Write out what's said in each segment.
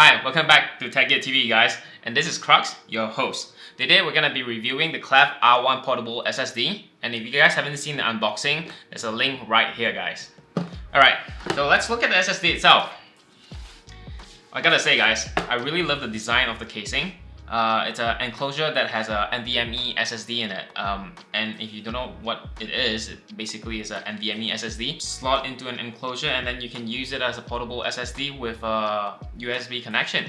Hi, welcome back to TechGear TV guys, and this is Crux, your host. Today we're gonna be reviewing the KLEVV R1 Portable SSD, and if you guys haven't seen the unboxing, there's a link right here guys. Alright, so let's look at the SSD itself. I gotta say guys, I really love the design of the casing. It's an enclosure that has a NVMe SSD in it, and if you don't know what it is, it basically is an NVMe SSD. Slot into an enclosure and then you can use it as a portable SSD with a USB connection.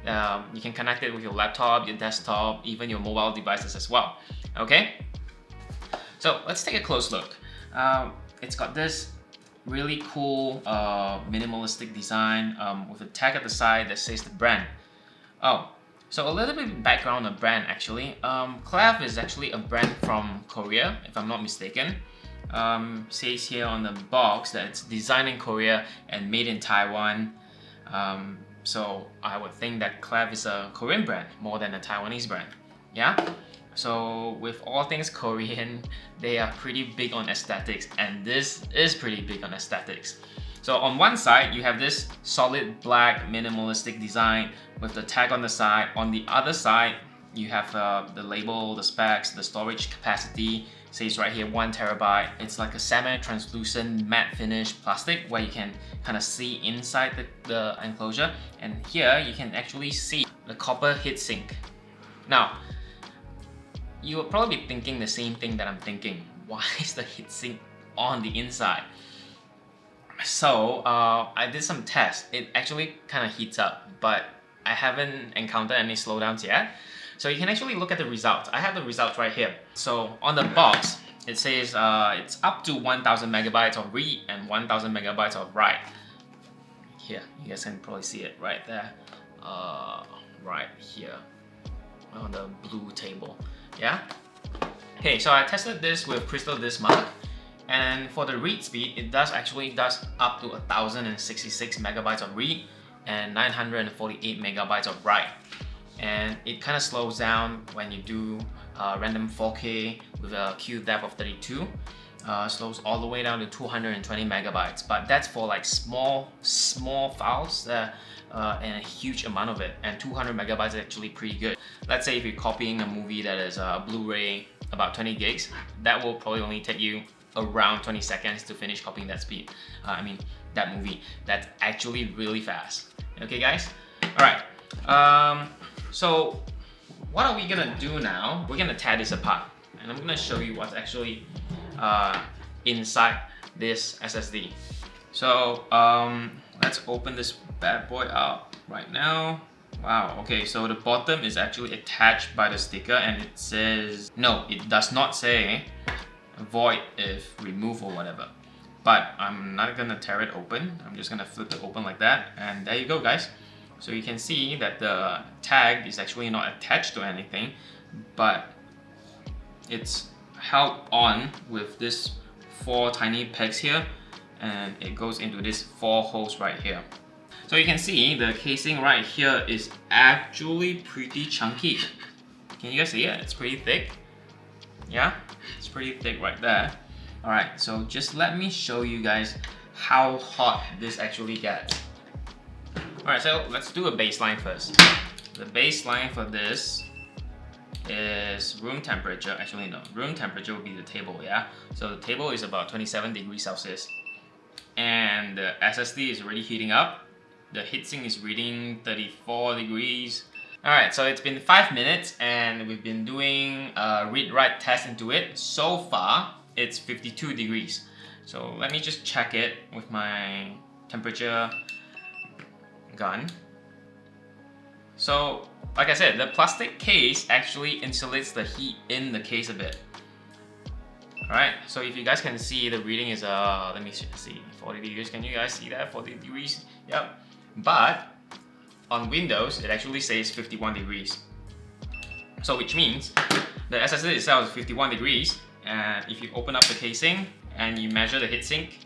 You can connect it with your laptop, your desktop, even your mobile devices as well. Okay, so let's take a close look. It's got this really cool minimalistic design with a tag at the side that says the brand. So a little bit of background on the brand actually. KLEVV is actually a brand from Korea, if I'm not mistaken. Says here on the box that it's designed in Korea and made in Taiwan. So I would think that KLEVV is a Korean brand more than a Taiwanese brand. Yeah? So with all things Korean, they are pretty big on aesthetics, and this is pretty big on aesthetics. So on one side, you have this solid black minimalistic design with the tag on the side. On the other side, you have the label, the specs, the storage capacity. It says right here 1 terabyte. It's like a semi-translucent matte finish plastic where you can kind of see inside the enclosure. And here you can actually see the copper heatsink. Now, you will probably be thinking the same thing that I'm thinking. Why is the heatsink on the inside? So I did some tests. It actually kind of heats up, but I haven't encountered any slowdowns yet. So you can actually look at the results. I have the results right here. So on the box, it says it's up to 1000 megabytes of read and 1000 megabytes of write. Here, you guys can probably see it right there. Right here on the blue table. Yeah? Okay, so I tested this with Crystal Disk Mark. And for the read speed, it actually does up to 1066 megabytes of read and 948 megabytes of write. And it kind of slows down when you do random 4K with a queue depth of 32. Slows all the way down to 220 megabytes. But that's for like small files and a huge amount of it. And 200 megabytes is actually pretty good. Let's say if you're copying a movie that is Blu-ray about 20 gigs, that will probably only take you around 20 seconds to finish copying that speed. That movie. That's actually really fast. Okay guys? Alright, so what are we gonna do now? We're gonna tear this apart and I'm gonna show you what's actually inside this SSD. So let's open this bad boy up right now. Wow, okay, so the bottom is actually attached by the sticker and it says, no, it does not say void if removed or whatever. But I'm not gonna tear it open. I'm just gonna flip it open like that, and there you go guys. So you can see that the tag is actually not attached to anything, but it's held on with this 4 tiny pegs here, and it goes into this 4 holes right here. So you can see the casing right here is actually pretty chunky. Can you guys see it? It's pretty thick. Yeah, it's pretty thick right there. Alright, so just let me show you guys how hot this actually gets. Alright, so let's do a baseline first. The baseline for this is room temperature. Actually no, room temperature would be the table, yeah? So the table is about 27 degrees Celsius. And the SSD is already heating up. The heatsink is reading 34 degrees. Alright, so it's been 5 minutes and we've been doing a read-write test into it. So far, it's 52 degrees. So let me just check it with my temperature gun. So, like I said, the plastic case actually insulates the heat in the case a bit. Alright, so if you guys can see, the reading is, let me see, 40 degrees. Can you guys see that? 40 degrees? Yep. But on Windows, it actually says 51 degrees. So which means the SSD itself is 51 degrees, and if you open up the casing and you measure the heatsink,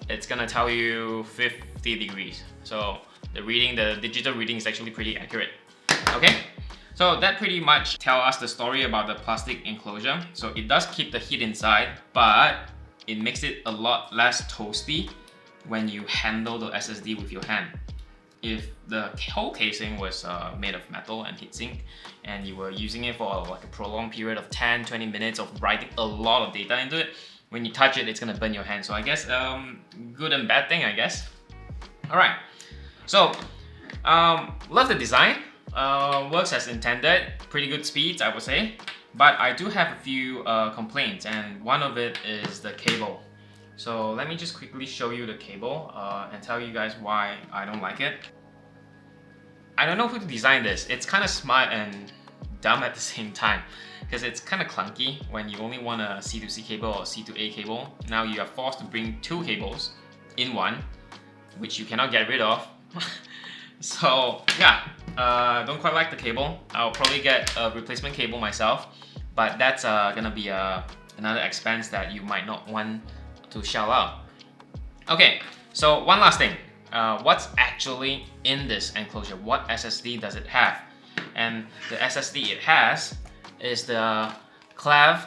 it's gonna tell you 50 degrees. So the reading, the digital reading is actually pretty accurate. Okay, so that pretty much tells us the story about the plastic enclosure. So it does keep the heat inside, but it makes it a lot less toasty when you handle the SSD with your hand. if the whole casing was made of metal and heatsink, and you were using it for like a prolonged period of 10-20 minutes of writing a lot of data into it, when you touch it, it's gonna burn your hand. So I guess good and bad thing, I guess. Alright, so love the design. Works as intended, pretty good speeds, I would say. But I do have a few complaints, and one of it is the cable. So let me just quickly show you the cable and tell you guys why I don't like it. I don't know who designed this. It's kind of smart and dumb at the same time, because it's kind of clunky when you only want a C2C cable or C2A cable. Now you are forced to bring two cables in one, which you cannot get rid of. So yeah, don't quite like the cable. I'll probably get a replacement cable myself, but that's gonna be another expense that you might not want to shell out. Okay, so one last thing. What's actually in this enclosure? What SSD does it have? And the SSD it has is the KLEVV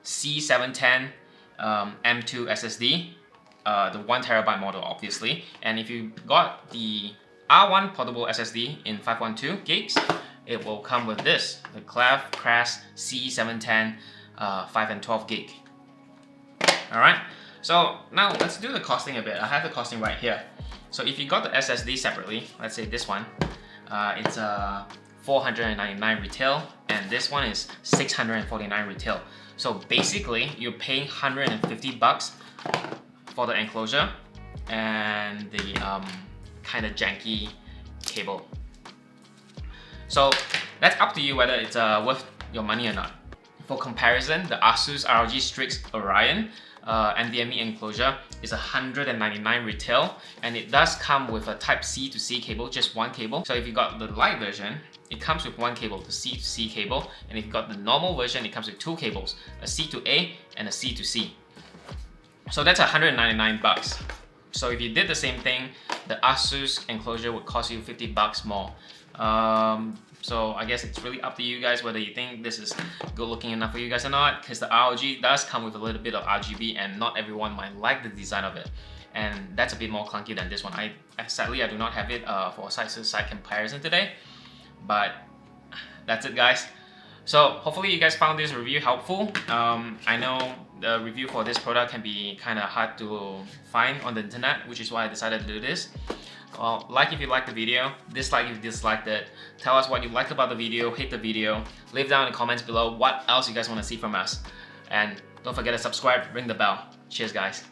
C710 M2 SSD, the 1TB model obviously. And if you got the R1 portable SSD in 512 gigs, it will come with this, the KLEVV C710 5 and 12 gig. Alright, so now let's do the costing a bit. I have the costing right here. So if you got the SSD separately, let's say this one, it's $499 retail, and this one is $649 retail. So basically, you're paying 150 bucks for the enclosure and the kind of janky cable. So that's up to you whether it's worth your money or not. For comparison, the Asus ROG Strix Orion NVMe enclosure is $199 retail, and it does come with a Type C to C cable, just one cable. So if you got the light version, it comes with one cable, the C to C cable, and if you got the normal version, it comes with two cables, a C to A and a C to C. So that's 199 bucks. So if you did the same thing, the Asus enclosure would cost you 50 bucks more. So I guess it's really up to you guys whether you think this is good looking enough for you guys or not, because the ROG does come with a little bit of RGB, and not everyone might like the design of it. And that's a bit more clunky than this one. Sadly, I do not have it for a side-to-side comparison today, but that's it, guys. So hopefully you guys found this review helpful. I know the review for this product can be kind of hard to find on the internet, which is why I decided to do this. Like if you liked the video, dislike if you disliked it. Tell us what you liked about the video, hate the video. Leave down in the comments below what else you guys want to see from us. And don't forget to subscribe, ring the bell. Cheers, guys.